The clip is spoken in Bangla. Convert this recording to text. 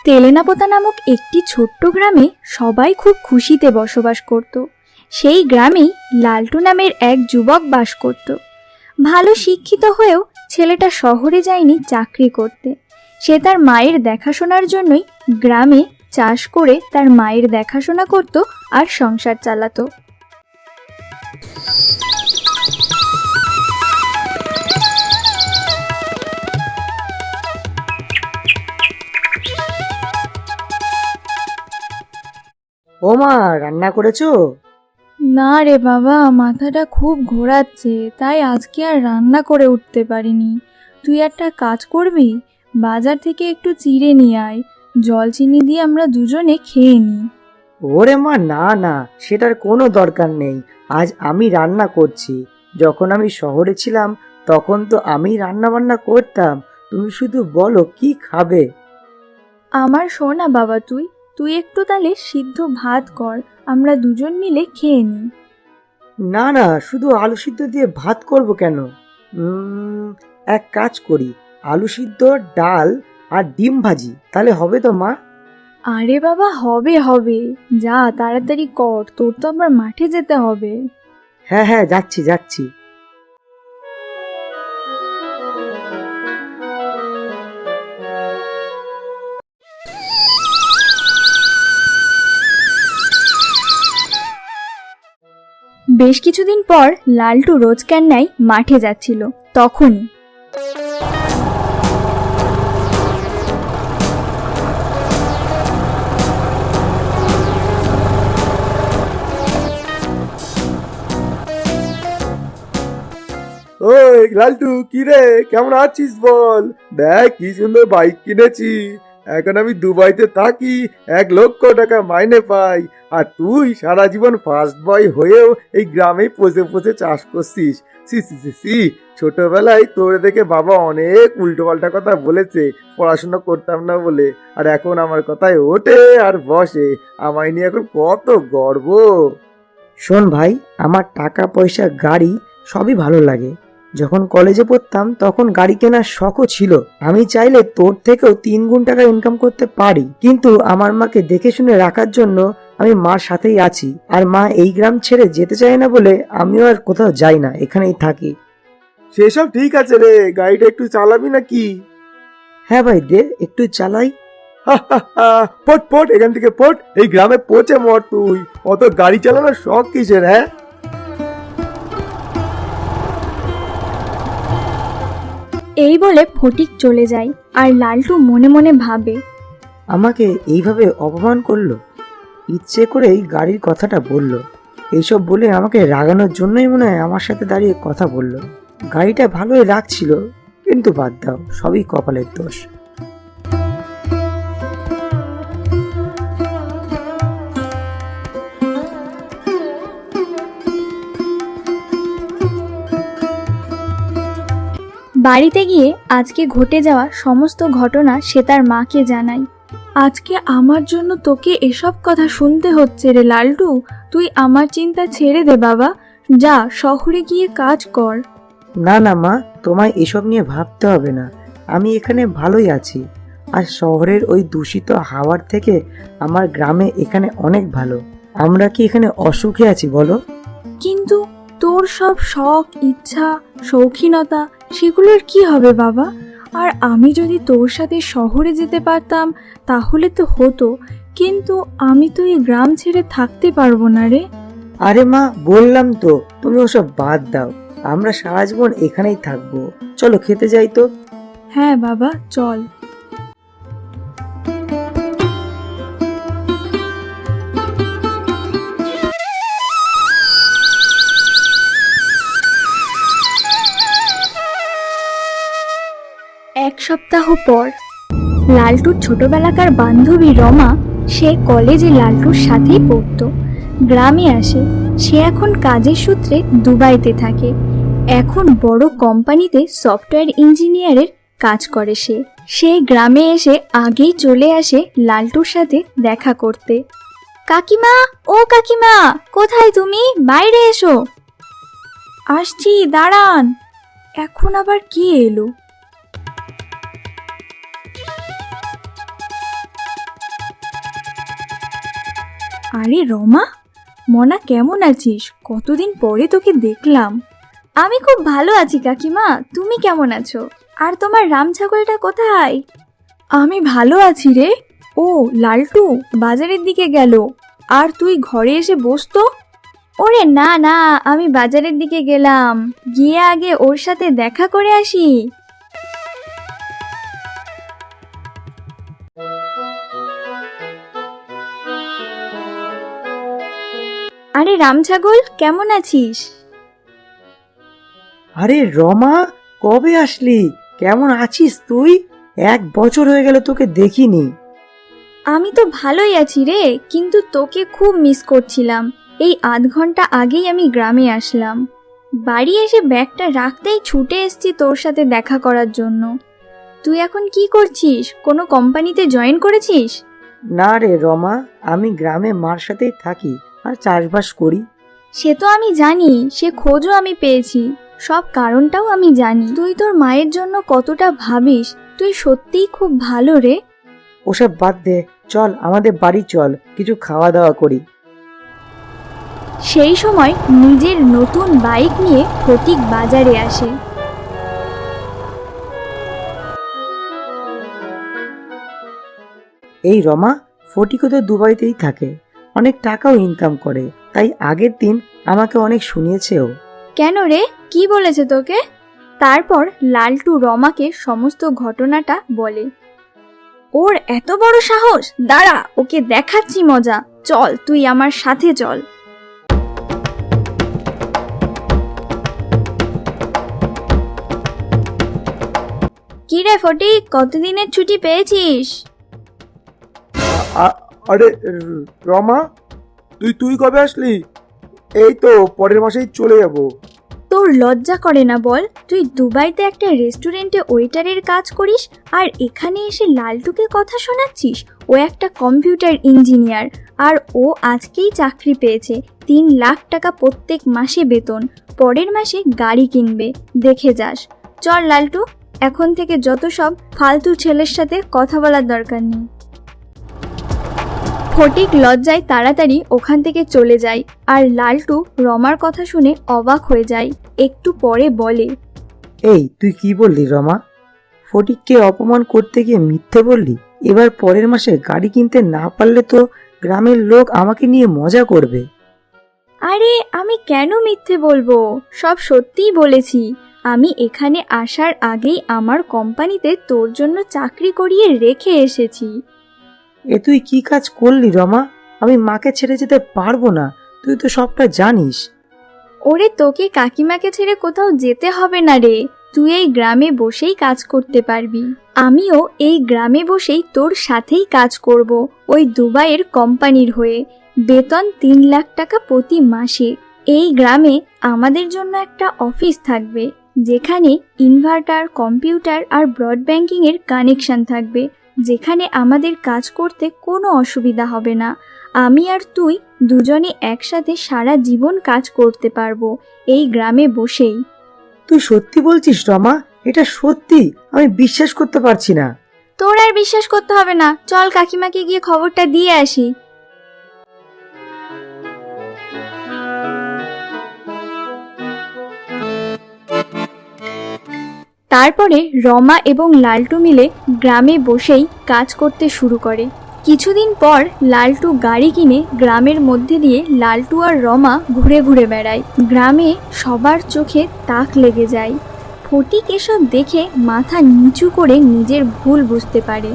তেলেনাপোতা নামক একটি ছোট্ট গ্রামে সবাই খুব খুশিতে বসবাস করত। সেই গ্রামেই লালটু নামের এক যুবক বাস করত। ভালো শিক্ষিত হয়েও ছেলেটা শহরে যায়নি চাকরি করতে। সে তার মায়ের দেখাশোনার জন্যই গ্রামে চাষ করে তার মায়ের দেখাশোনা করত আর সংসার চালাতো। ও মা, রান্না করেছো? না রে বাবা, মাথাটা খুব ঘোরাচ্ছে, তাই আজকে আর রান্না করে উঠতে পারিনি। তুই একটা কাজ করবি, বাজার থেকে একটু চিড়ে নিয়ে আয়, জল চিনি দিয়ে আমরা দুজনে খেয়ে নিই। ওরে মা, না না, সেটার কোনো দরকার নেই। আজ আমি রান্না করছি। যখন আমি শহরে ছিলাম তখন তো আমি রান্না বান্না করতাম। তুমি শুধু বলো কি খাবে। আমার শোনা বাবা, তুই তুই একটু তাহলে সিদ্ধ ভাত কর, আমরা দুজন মিলে খেয়ে নিই। না না, শুধু আলু সিদ্ধ দিয়ে ভাত করব কেন? এক কাজ করি, আলু সিদ্ধ, ডাল আর ডিম ভাজি, তাহলে হবে তো মা? আরে বাবা, হবে হবে, যা তাড়াতাড়ি কর, তোর তো আবার মাঠে যেতে হবে। হ্যাঁ হ্যাঁ, যাচ্ছি যাচ্ছি। বেশ কিছুদিন পর লালটু রোজকার ন্যায় মাঠে যাচ্ছিল। তখনই ওই লালটু, কি রে, কেমন আছিস বল? দেখ কি সুন্দর বাইক কিনেছি। এখন আমি দুবাইতে থাকি, 1,00,000 টাকা মাইনে পাই। আর তুই সারা জীবন ফার্স্ট বয় হয়েও এই গ্রামেই পচে পচে চাষ করছিস। সি সি সি সি, ছোটবেলায় তোর দেখে বাবা অনেক উল্টো পাল্টা কথা বলেছে পড়াশোনা করতাম না বলে, আর এখন আমার কথায় ওঠে আর বসে। আমায় নিয়ে এখন কত গর্ব। শোন ভাই, আমার টাকা পয়সা গাড়ি সবই ভালো লাগে। যখন কলেজে পড়তাম তখন গাড়ি কেনার শখও ছিল। আমি চাইলে তোর থেকেও 3 গুণ টাকা ইনকাম করতে পারি, কিন্তু আমার মাকে দেখে শুনে রাখার জন্য আমি মার সাথেই আছি। আর মা এই গ্রাম ছেড়ে যেতে চায় না বলে আমিও আর কোথাও যাই না, এখানেই থাকি। সেসব ঠিক আছে রে, গাড়িটা একটু চালাবি নাকি? হ্যাঁ ভাই, দে একটু চালাই। পট পট, এখান থেকে পট, এই গ্রামে পচে মর তুই। অত গাড়ি চালানোর শখ কিসের, হ্যাঁ? এই বলে ফটিক চলে যায়, আর লালটু মনে মনে ভাবে, আমাকে এইভাবে অপমান করলো, ইচ্ছে করেই গাড়ির কথাটা বলল। এইসব বলে আমাকে রাগানোর জন্যই মনে হয় আমার সাথে দাঁড়িয়ে কথা বলল। গাড়িটা ভালোই রাখছিল, কিন্তু বাদ দাও, সবই কপালের দোষ। বাড়িতে গিয়ে আজকে ঘটে যাওয়া সমস্ত ঘটনা সে তার মাকে জানায়। আজকে আমার জন্য তোকে এসব কথা শুনতে হচ্ছে রে লালটু, তুই আমার চিন্তা ছেড়ে দে বাবা, যা শহরে গিয়ে কাজ কর। না না মা, তোমায় এসব নিয়ে ভাবতে হবে না। আমি এখানে ভালোই আছি। আর শহরের ওই দূষিত হাওয়ার থেকে আমার গ্রামে এখানে অনেক ভালো। আমরা কি এখানে অসুখে আছি বলো? কিন্তু তোর সব শখ, ইচ্ছা, শৌখিনতা, সেগুলোর কি হবে বাবা? আর আমি যদি তোর সাথে শহরে যেতে পারতাম তাহলে তো হতো, কিন্তু আমি তো এই গ্রাম ছেড়ে থাকতে পারবো না রে। আরে মা, বললাম তো, তুমি ওসব বাদ দাও। আমরা সারা জীবন এখানেই থাকবো। চলো খেতে যাই তো। হ্যাঁ বাবা, চল। এক সপ্তাহ পর লালটুর ছোটবেলাকার বান্ধবী রমা, সে কলেজে লালটুর সাথেই পড়তো, গ্রামে আসে। সে এখন কাজের সূত্রে দুবাইতে থাকে। এখন বড় কোম্পানিতে সফটওয়্যার ইঞ্জিনিয়ারের কাজ করে সে। সে গ্রামে এসে আগেই চলে আসে লালটুর সাথে দেখা করতে। কাকিমা, ও কাকিমা, কোথায় তুমি? বাইরে এসো। আসছি, দাঁড়ান। এখন আবার কি এলো? আরে রমা, মনা কেমন আছিস? কতদিন পরে তোকে দেখলাম। আমি খুব ভালো আছি কাকিমা, তুমি কেমন আছো? আর তোমার রাম ছাগলটা কোথায়? আমি ভালো আছি রে। ও লালটু বাজারের দিকে গেল, আর তুই ঘরে এসে বসতো। ওরে না না, আমি বাজারের দিকে গেলাম, গিয়ে আগে ওর সাথে দেখা করে আসি। আরে রাম ছাগল, কেমন আছিস? আরে রমা, কবে আসলি? কেমন আছিস তুই? 1 বছর হয়ে গেল তোকে দেখিনি। আমি তো ভালোই আছি রে, কিন্তু তোকে খুব মিস করছিলাম। এই আধ ঘন্টা আগেই আমি গ্রামে আসলাম। বাড়ি এসে ব্যাগটা রাখতেই ছুটে এসেছি তোর সাথে দেখা করার জন্য। তুই এখন কি করছিস? কোনো কোম্পানিতে জয়েন করেছিস? না রে রমা, আমি গ্রামে মার সাথেই থাকি আর চাষবাস করি। সে তো আমি জানি, সে খোঁজও আমি পেয়েছি, সব কারণটাও আমি জানি। তুই তোর মায়ের জন্য কতটা ভাবিস, তুই সত্যিই খুব ভালো রে। ওসব বাদ দে, চল আমাদের বাড়ি চল, কিছু খাওয়া দাওয়া করি। সেই সময় নিজের নতুন বাইক নিয়ে ফটিক বাজারে আসে। এই রমা, ফটিকও তো দুবাইতেই থাকে, অনেক টাকাও ইনকাম করে, তাই আগের দিন আমাকে অনেক শুনিয়েছেও। কেন রে, কি বলেছে তোকে? তারপর লালটু রমাকে সমস্ত ঘটনাটা বলে। ওর এত বড় সাহস! দাঁড়া, ওকে দেখাচ্ছি মজা। চল, তুই আমার সাথে চল। কি রে ফটিক, কতদিনের ছুটি পেয়েছিস? আরে রমা, তুই কবে আসলি? এই তো পরের মাসেই চলে যাব। তোর লজ্জা করে না বল? তুই দুবাইতে একটা রেস্টুরেন্টে ওয়েটারের কাজ করিস, আর এখানে এসে লালটুকে কথা শোনাচ্ছিস। ও একটা কম্পিউটার ইঞ্জিনিয়ার, আর ও আজকেই চাকরি পেয়েছে। 3 লাখ টাকা প্রত্যেক মাসে বেতন। পরের মাসে গাড়ি কিনবে, দেখে যাস। চল লালটু, এখন থেকে যত সব ফালতু ছেলের সাথে কথা বলার দরকার নেই। ফটিক লজ্জায় তাড়াতাড়ি ওখান থেকে চলে যায়, আর লালটু রমার কথা শুনে অবাক হয়ে যায়। একটু পরে বলে, এই তুই কি বললি রমা? ফটিককে অপমান করতে গিয়ে মিথ্যে বললি? এবার পরের মাসে গাড়ি কিনতে না পারলে তো গ্রামের লোক আমাকে নিয়ে মজা করবে। আরে আমি কেন মিথ্যে বলবো, সব সত্যিই বলেছি। আমি এখানে আসার আগেই আমার কোম্পানিতে তোর জন্য চাকরি করিয়ে রেখে এসেছি। এ তুই কি কাজ করলি রমা? আমি মাকে ছেড়ে যেতে পারবো না, তুই তো সবটা জানিস। ওরে, তোকে কাকিমাকে ছেড়ে কোথাও যেতে হবে না রে, তুই এই গ্রামে বসেই কাজ করতে পারবি। আমিও এই গ্রামে বসেই তোর সাথেই কাজ করব, ওই দুবাইয়ের কোম্পানির হয়ে। বেতন 3 লাখ টাকা প্রতি মাসে। এই গ্রামে আমাদের জন্য একটা অফিস থাকবে, যেখানে ইনভার্টার, কম্পিউটার আর ব্রড ব্যাংকিংয়ের কানেকশন থাকবে, যেখানে আমাদের কাজ করতে কোনো অসুবিধা হবে না। আমি আর তুই দুজনে একসাথে সারা জীবন কাজ করতে পারবো এই গ্রামে বসেই। তুই সত্যি বলছিস রমা? এটা সত্যি? আমি বিশ্বাস করতে পারছি না। তোর আর বিশ্বাস করতে হবে না, চল কাকিমাকে গিয়ে খবরটা দিয়ে আসি। তারপরে রমা এবং লালটু মিলে গ্রামে বসেই কাজ করতে শুরু করে। কিছুদিন পর লালটু গাড়ি কিনে গ্রামের মধ্যে দিয়ে লালটু আর রমা ঘুরে ঘুরে বেড়ায়। গ্রামে সবার চোখে তাক লেগে যায়। ফটিক এসব দেখে মাথা নিচু করে নিজের ভুল বুঝতে পারে।